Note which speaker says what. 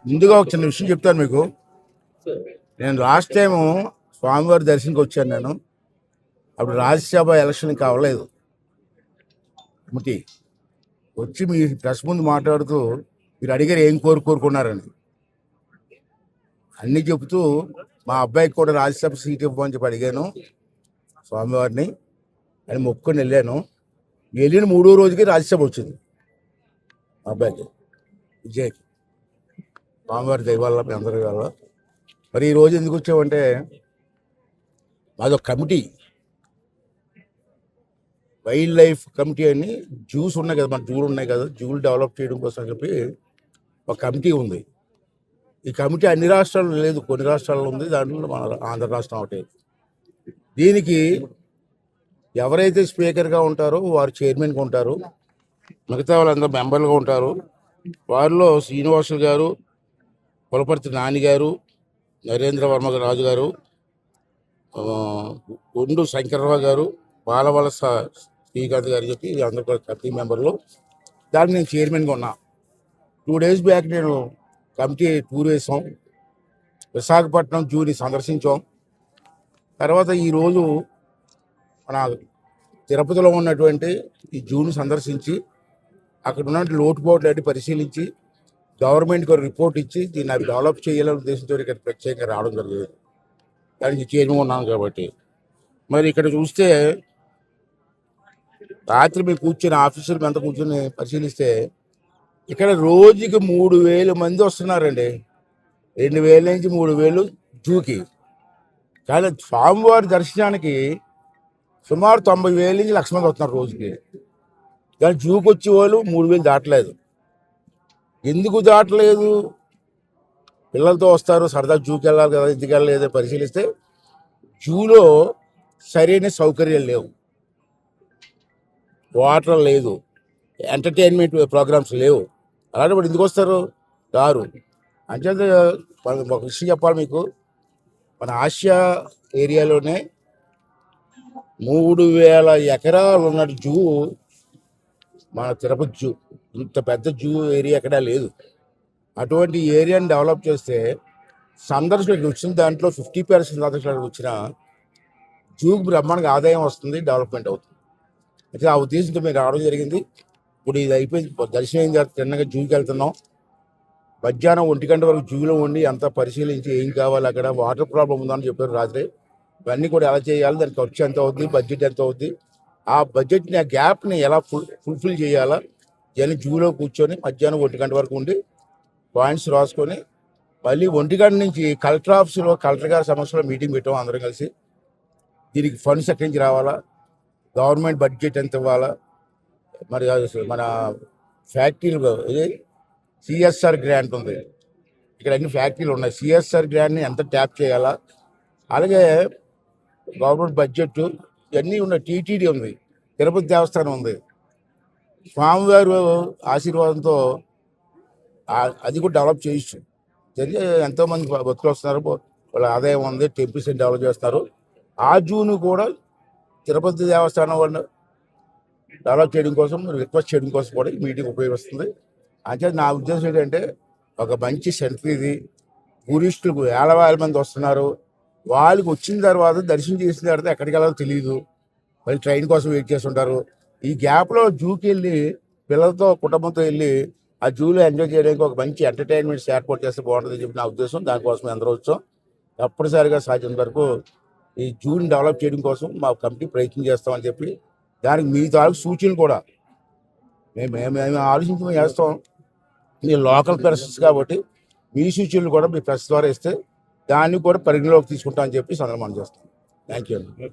Speaker 1: ముందుగా ఒక చిన్న విషయం చెప్తాను మీకు. నేను లాస్ట్ టైము స్వామివారి దర్శనంకి వచ్చాను. నేను అప్పుడు రాజ్యసభ ఎలక్షన్ కావలేదు. ముటి వచ్చి మీ ప్రెస్ ముందు మాట్లాడుతూ మీరు అడిగారు ఏం కోరుకున్నారని. అన్నీ చెబుతూ మా అబ్బాయికి కూడా రాజ్యసభ సీట్ ఇవ్వమని చెప్పి అడిగాను స్వామివారిని. అని మొక్కుని వెళ్ళాను. వెళ్ళిన 3వ రోజుకి రాజ్యసభ వచ్చింది మా అబ్బాయికి, విజయ్కి. స్వామివారి దయ వల్ల, మీ అందరి వల్ల. మరి ఈ రోజు ఎందుకు వచ్చామంటే మాదొక కమిటీ, వైల్డ్ లైఫ్ కమిటీ అని. జూస్ ఉన్నాయి కదా, మన జూలు ఉన్నాయి కదా, జూలు డెవలప్ చేయడం కోసం చెప్పి ఒక కమిటీ ఉంది. ఈ కమిటీ అన్ని రాష్ట్రాల్లో లేదు, కొన్ని రాష్ట్రాల్లో ఉంది. దాంట్లో మన ఆంధ్ర రాష్ట్రం ఒకటి. దీనికి ఎవరైతే స్పీకర్గా ఉంటారో వారు చైర్మన్గా ఉంటారు, మిగతా వాళ్ళందరూ మెంబర్లుగా ఉంటారు. వారిలో శ్రీనివాసులు గారు, పులపర్తి నాని గారు, నరేంద్ర వర్మ రాజు గారు, గుండు శంకర్రావు గారు, బాలవలస శ్రీకాంత్ గారు చెప్పి అందరూ కూడా కమిటీ మెంబర్లు. దానికి నేను చైర్మన్గా ఉన్నా. 2 days బ్యాక్ నేను కమిటీ టూర్ వేసాం, విశాఖపట్నం జూని సందర్శించాం. తర్వాత ఈరోజు మన తిరుపతిలో ఉన్నటువంటి ఈ జూని సందర్శించి అక్కడ ఉన్న లోటుపోట్లు అన్ని పరిశీలించి గవర్నమెంట్కి రిపోర్ట్ ఇచ్చి దీన్ని అవి డెవలప్ చేయాలనే ఉద్దేశంతో ఇక్కడ ప్రత్యేకంగా రావడం జరిగింది. దానికి చైర్మన్ ఉన్నాను కాబట్టి. మరి ఇక్కడ చూస్తే రాత్రి మీరు కూర్చొని ఆఫీసులు ఎంత కూర్చొని పరిశీలిస్తే ఇక్కడ రోజుకి 3,000 మంది వస్తున్నారండి. 2,000 నుంచి 3,000 జూకి. కానీ స్వామివారి దర్శనానికి సుమారు 90,000 నుంచి 1,00,000 మంది వస్తున్నారు రోజుకి. కానీ జూకి వచ్చే వాళ్ళు 3,000 దాటలేదు. ఎందుకు దాటలేదు? పిల్లలతో వస్తారు, సరదా జూకి వెళ్ళాలి కదా, ఎందుకు వెళ్ళలేదో పరిశీలిస్తే జూలో సరైన సౌకర్యాలు లేవు, వాటర్ లేదు, ఎంటర్టైన్మెంట్ ప్రోగ్రామ్స్ లేవు. అలాంటి వాడు ఎందుకు వస్తారు? రారు. అంచేత ఒక విషయం చెప్పాలి మీకు. మన ఆసియా ఏరియాలోనే 3,000 ఎకరాలు ఉన్న జూ మన తిరుపతి జూ. ఇంత పెద్ద జూ ఏరియా ఎక్కడా లేదు. అటువంటి ఏరియాని డెవలప్ చేస్తే సందర్శకులకు వచ్చిన దాంట్లో 50% సందర్శకులకు వచ్చిన జూకి బ్రహ్మాండంగా ఆదాయం వస్తుంది, డెవలప్మెంట్ అవుతుంది. అయితే ఆ ఉద్దేశంతో మేము రావడం జరిగింది. ఇప్పుడు ఇది అయిపోయింది, దర్శనం అయిన తర్వాత తిన్నగా జూకి వెళ్తున్నాం. మధ్యాహ్నం 1 గంట వరకు జూలో ఉండి అంతా పరిశీలించి ఏం కావాలి, అక్కడ వాటర్ ప్రాబ్లం ఉందని చెప్పారు రాత్రి. ఇవన్నీ కూడా ఎలా చేయాలి, దానికి ఖర్చు ఎంత అవుద్ది, బడ్జెట్ ఎంత అవుద్ది, ఆ బడ్జెట్ని, ఆ గ్యాప్ని ఎలా ఫుల్ఫిల్ చేయాలా, ఇవన్నీ జూలో కూర్చొని మధ్యాహ్నం 1 గంట వరకు ఉండి పాయింట్స్ రాసుకొని మళ్ళీ 1 గంట నుంచి కలెక్టర్ ఆఫీసులో కలెక్టర్ గారి సమస్యలో మీటింగ్ పెట్టాం అందరం కలిసి. దీనికి ఫండ్స్ ఎక్కడి నుంచి రావాలా, గవర్నమెంట్ బడ్జెట్ ఎంత ఇవ్వాలా, మరి మన ఫ్యాక్టరీలు ఇది సిఎస్ఆర్ గ్రాంట్ ఉంది, ఇక్కడ అన్ని ఫ్యాక్టరీలు ఉన్నాయి, సిఎస్ఆర్ గ్రాంట్ని ఎంత ట్యాప్ చేయాలా, అలాగే గవర్నమెంట్ బడ్జెట్ ఇవన్నీ ఉన్నాయి. టీటీడీ ఉంది, తిరుపతి దేవస్థానం ఉంది. స్వామివారి ఆశీర్వాదంతో అది కూడా డెవలప్ చేయొచ్చు. జరిగే ఎంతోమంది భక్తులు వస్తున్నారు, వాళ్ళ ఆదాయం ఉంది, టెంపుల్స్ డెవలప్ చేస్తారు. ఆ జూను కూడా తిరుపతి దేవస్థానం వాళ్ళు డెవలప్ చేయడం కోసం, రిక్వెస్ట్ చేయడం కోసం కూడా ఈ మీటింగ్ ఉపయోగిస్తుంది. అంటే నా ఉద్దేశం ఏంటంటే ఒక మంచి సెంటర్ ఇది. టూరిస్టులు 1,000 మంది వస్తున్నారు. వాళ్ళకి వచ్చిన తర్వాత దర్శనం చేసిన తర్వాత ఎక్కడికి వెళ్ళాలో తెలియదు, మళ్ళీ ట్రైన్ కోసం వెయిట్ చేస్తుంటారు. ఈ గ్యాప్లో జూకి వెళ్ళి పిల్లలతో కుటుంబంతో వెళ్ళి ఆ జూలో ఎంజాయ్ చేయడానికి ఒక మంచి ఎంటర్టైన్మెంట్స్ ఏర్పాటు చేస్తే బాగుంటుందని చెప్పి నా ఉద్దేశం. దానికోసం అందరూ వచ్చాం. తప్పనిసరిగా సాధ్యం వరకు ఈ జూని డెవలప్ చేయడం కోసం మా కమిటీ ప్రయత్నం చేస్తామని చెప్పి, దానికి మీ తాలూకు సూచనలు కూడా మేము ఆలోచించి మేము చేస్తాం. మీరు లోకల్ పర్సన్స్ కాబట్టి మీ సూచనలు కూడా మీ ప్రెస్ ద్వారా ఇస్తే దాన్ని కూడా పరిగణలోకి తీసుకుంటామని చెప్పి సందర్భం చేస్తాం. థ్యాంక్ యూ అండి.